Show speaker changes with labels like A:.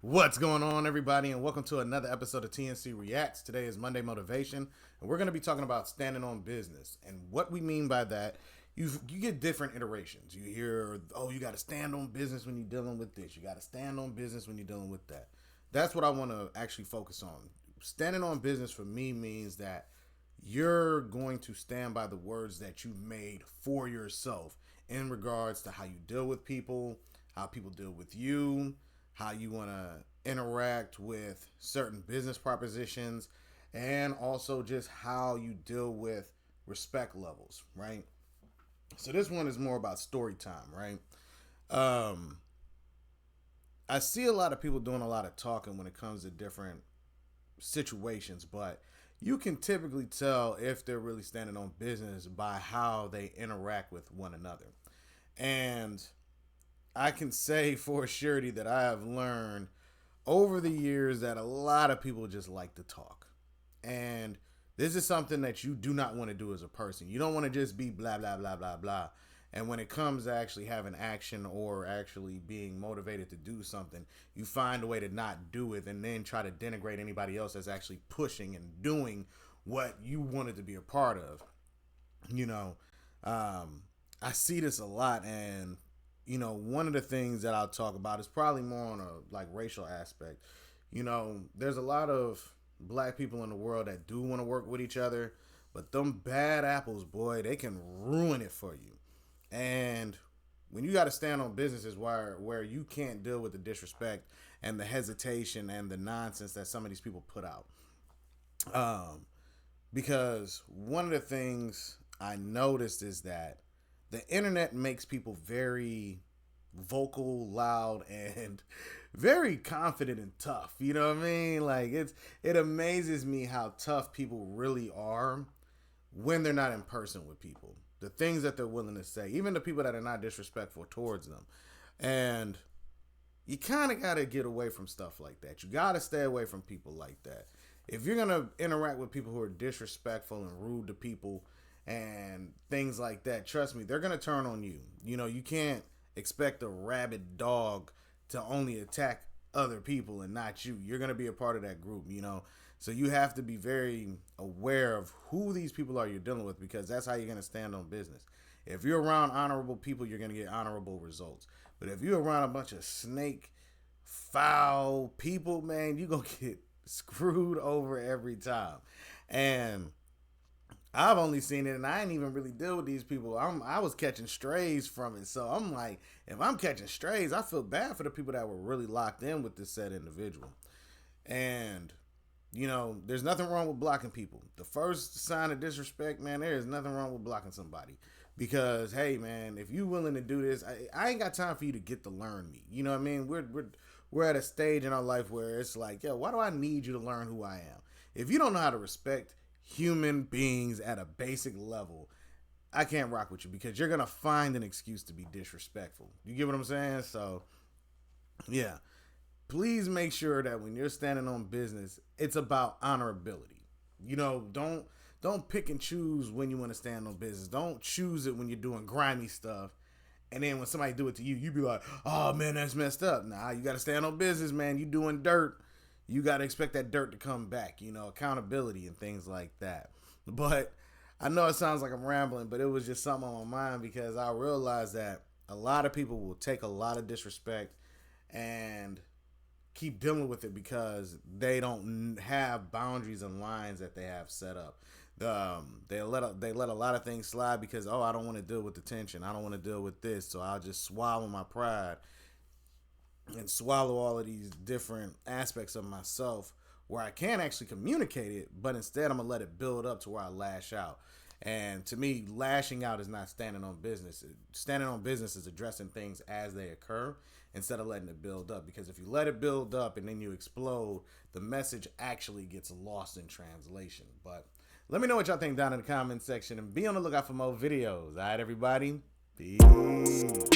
A: What's going on, everybody, and welcome to another episode of TNC Reacts. Today is Monday Motivation, and we're going to be talking about standing on business. And what we mean by that, you get different iterations. You hear, oh, you got to stand on business when you're dealing with this. You got to stand on business when you're dealing with that. That's what I want to actually focus on. Standing on business for me means that you're going to stand by the words that you made for yourself in regards to how you deal with people, how people deal with you, how you want to interact with certain business propositions, and also just how you deal with respect levels, right? So this one is more about story time, right? Um, I see a lot of people doing a lot of talking when it comes to different situations, but you can typically tell if they're really standing on business by how they interact with one another. And I can say for surety that I have learned over the years that a lot of people just like to talk. And this is something that you do not want to do as a person. You don't want to just be blah, blah, blah, blah, blah. And when it comes to actually having action or actually being motivated to do something, you find a way to not do it and then try to denigrate anybody else that's actually pushing and doing what you wanted to be a part of. You know, I see this a lot, and one of the things that I'll talk about is probably more on a racial aspect. There's a lot of black people in the world that do want to work with each other, but them bad apples, boy, they can ruin it for you. And when you got to stand on businesses where you can't deal with the disrespect and the hesitation and the nonsense that some of these people put out. Because one of the things I noticed is that the internet makes people very vocal, loud, and very confident and tough. You know what I mean? It amazes me how tough people really are when they're not in person with people. The things that they're willing to say, even the people that are not disrespectful towards them. And you kind of got to get away from stuff like that. You got to stay away from people like that. If you're going to interact with people who are disrespectful and rude to people and things like that, trust me, they're going to turn on you. You can't expect a rabid dog to only attack other people and not you. You're going to be a part of that group, So you have to be very aware of who these people are you're dealing with, because that's how you're going to stand on business. If you're around honorable people, you're going to get honorable results. But if you're around a bunch of snake, foul people, man, you're going to get screwed over every time. And I've only seen it, and I ain't even really deal with these people. I was catching strays from it. So I'm like, if I'm catching strays, I feel bad for the people that were really locked in with this said individual. And there's nothing wrong with blocking people. The first sign of disrespect, man, there is nothing wrong with blocking somebody. Because, hey, man, if you willing to do this, I ain't got time for you to get to learn me. You know what I mean? We're at a stage in our life where it's like, yo, why do I need you to learn who I am? If you don't know how to respect human beings at a basic level, I can't rock with you, because you're going to find an excuse to be disrespectful. You get what I'm saying? So, yeah. Please make sure that when you're standing on business, it's about honorability. Don't pick and choose when you want to stand on business. Don't choose it when you're doing grimy stuff. And then when somebody do it to you, you be like, oh, man, that's messed up. Nah, you got to stand on business, man. You doing dirt. You got to expect that dirt to come back, accountability and things like that. But I know it sounds like I'm rambling, but it was just something on my mind, because I realized that a lot of people will take a lot of disrespect and keep dealing with it because they don't have boundaries and lines that they have set up. They let a lot of things slide because, oh, I don't want to deal with the tension. I don't want to deal with this, so I'll just swallow my pride and swallow all of these different aspects of myself where I can't actually communicate it, but instead I'm going to let it build up to where I lash out. And to me, lashing out is not standing on business. Standing on business is addressing things as they occur instead of letting it build up. Because if you let it build up and then you explode, the message actually gets lost in translation. But let me know what y'all think down in the comment section, and be on the lookout for more videos. All right, everybody? Peace.